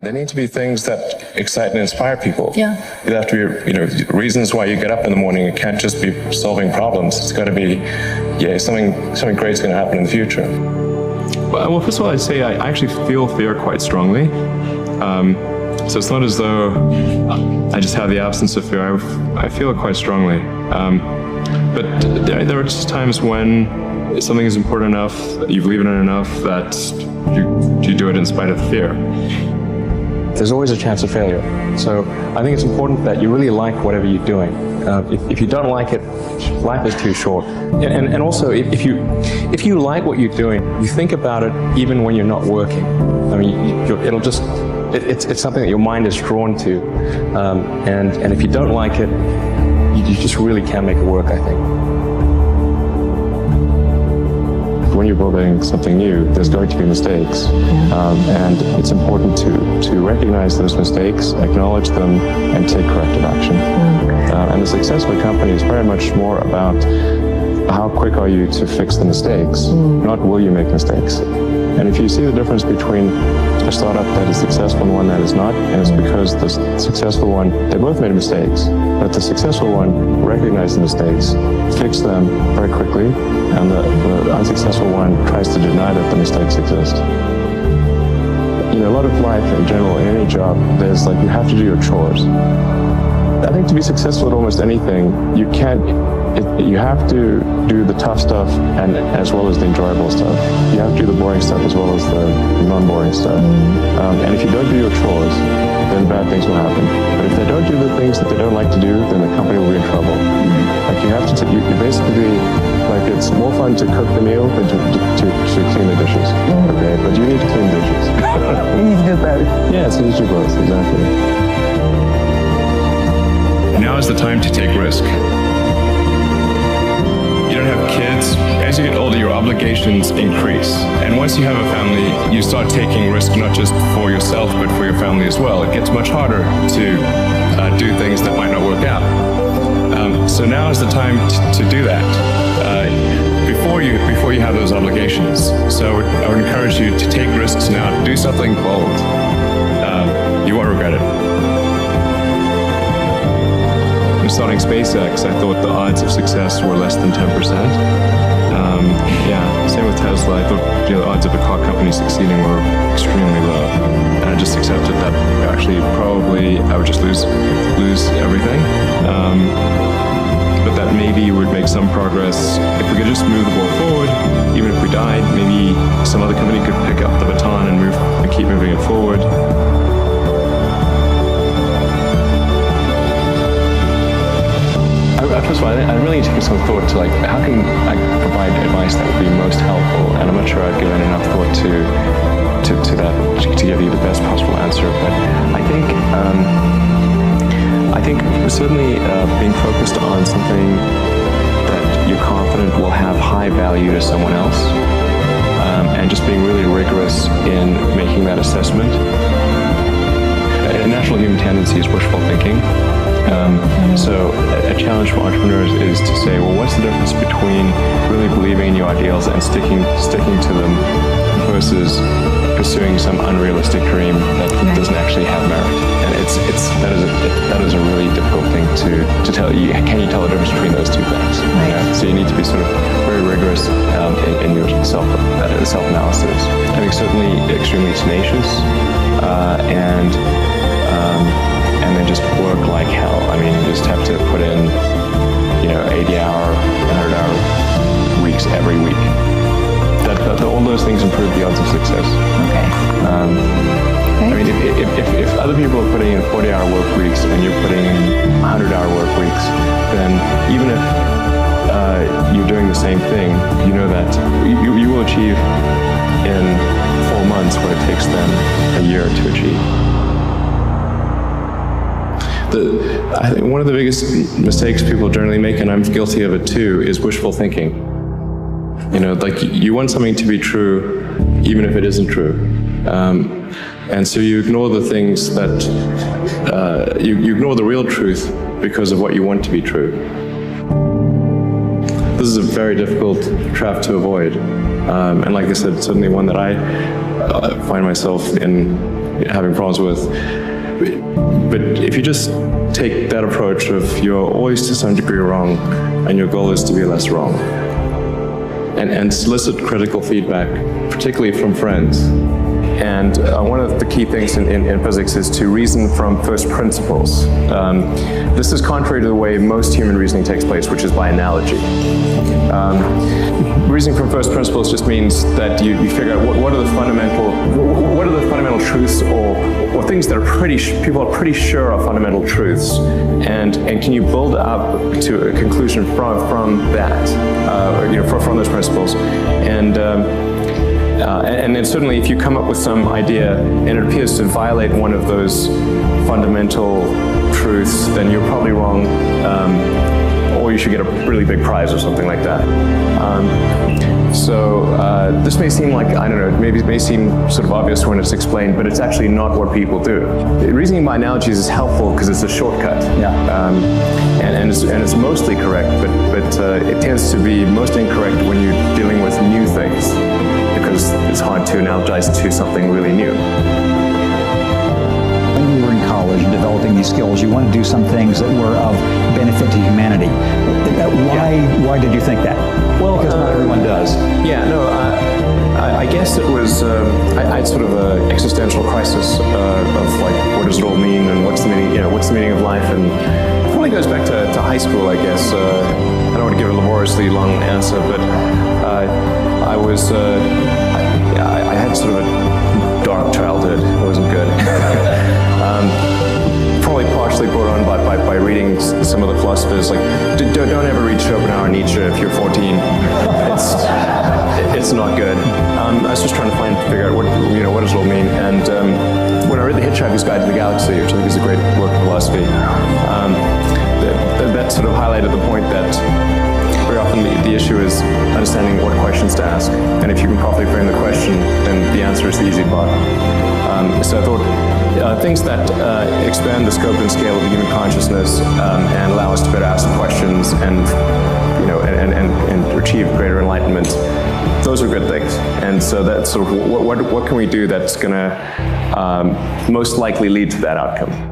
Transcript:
There need to be things that excite and inspire people. Yeah. There have to be, reasons why you get up in the morning. It can't just be solving problems. It's got to be, something great's going to happen in the future. Well, first of all, I'd say I actually feel fear quite strongly. So it's not as though I just have the absence of fear. I feel it quite strongly. But there are just times when something is important enough, you believe in it enough, that you do it in spite of the fear. There's always a chance of failure. So I think it's important that you really like whatever you're doing. If you don't like it, life is too short. And also, if you like what you're doing, you think about it even when you're not working. I mean, it's something that your mind is drawn to. And if you don't like it, you just really can't make it work, I think. When you're building something new, there's going to be mistakes. And it's important to recognize those mistakes, acknowledge them, and take corrective action. And the success of a company is very much more about how quick are you to fix the mistakes, not will you make mistakes. And if you see the difference between a startup that is successful and one that is not, and it's because the successful one, they both made mistakes, but the successful one recognized the mistakes, fixed them very quickly, and the unsuccessful one tries to deny that the mistakes exist. A lot of life in general, in any job, there's you have to do your chores. I think to be successful at almost anything, you have to do the tough stuff and as well as the enjoyable stuff. You have to do the boring stuff as well as the non-boring stuff. And if you don't do your chores, then bad things will happen. But if they don't do the things that they don't like to do, then the company will be in trouble. You have to, you basically, it's more fun to cook the meal than to clean the dishes. Okay, but you need to clean dishes. You need to do both. Yes, you need to do both, exactly. Now is the time to take risk. You don't have kids. As you get older, your obligations increase. And once you have a family, you start taking risk not just for yourself, but for your family as well. It gets much harder to do things that might not work out. So now is the time to do that before you have those obligations. So I would encourage you to take risks now, to do something bold. You won't regret it. When starting SpaceX, I thought the odds of success were less than 10%. Same with Tesla. I thought the odds of a car company succeeding were extremely low. And I just accepted that actually probably I would just lose everything. But that maybe would make some progress. If we could just move the ball forward, even if we died, maybe some other company could pick up the baton and keep moving it forward. First of all, I really need to give some thought to how can I provide advice that would be most helpful, and I'm not sure I've given enough thought to that to give you the best possible answer. But I think certainly being focused on something that you're confident will have high value to someone else, and just being really rigorous in making that assessment. A natural human tendency is wishful thinking. So a challenge for entrepreneurs is to say, well, what's the difference between really believing in your ideals and sticking to them versus pursuing some unrealistic dream that doesn't actually have merit? And that is a really difficult thing to tell you. Can you tell the difference between those two things? Right. So you need to be sort of very rigorous in your self-analysis. I think certainly extremely tenacious and then just work like hell. I mean, you just have to put in, 80-hour, 100-hour weeks every week. All those things improve the odds of success. Okay. I mean, if other people are putting in 40-hour work weeks and you're putting in 100-hour work weeks, then even if you're doing the same thing, you know that you will achieve in 4 months what it takes them a year to achieve. I think one of the biggest mistakes people generally make, and I'm guilty of it too, is wishful thinking. You want something to be true, even if it isn't true. And so you ignore the things that, you ignore the real truth because of what you want to be true. This is a very difficult trap to avoid. And like I said, certainly one that I find myself in having problems with. But if you just take that approach of you're always to some degree wrong, and your goal is to be less wrong, and solicit critical feedback, particularly from friends. And one of the key things in physics is to reason from first principles. This is contrary to the way most human reasoning takes place, which is by analogy. Reasoning from first principles just means that you figure out what are the fundamental truths or things that people are pretty sure are fundamental truths, and can you build up to a conclusion from that, from those principles. And then certainly if you come up with some idea and it appears to violate one of those fundamental truths, then you're probably wrong, or you should get a really big prize or something like that. So this may seem like, I don't know, maybe it may seem sort of obvious when it's explained, but it's actually not what people do. Reasoning by analogies is helpful because it's a shortcut. Yeah. And it's mostly correct, but it tends to be most incorrect when you're dealing with new things, because it's hard to analogize to something really new. When you were in college developing these skills, you wanted to do some things that were of benefit to humanity. Why did you think that? Well, because not everyone does. Yeah, no, I guess it was, I had sort of an existential crisis of like, what does it all mean, and what's the meaning of life, and it probably goes back to high school, I guess. I don't want to give a laboriously long answer, but I was, I had sort of a dark childhood. It wasn't good. Probably partially brought on by reading some of the philosophers. Like, don't ever read Schopenhauer or Nietzsche if you're 14. It's not good. I was just trying to figure out what does it all mean. And when I read The Hitchhiker's Guide to the Galaxy, which I think is a great work of philosophy, that sort of highlighted the point that very often the issue is understanding what questions to ask. And if you can properly frame the question, then the answer is the easy part. So I thought things that expand the scope and scale of the human consciousness and allow us to better ask questions and achieve greater enlightenment, those are good things. And so that's sort of what can we do that's going to most likely lead to that outcome.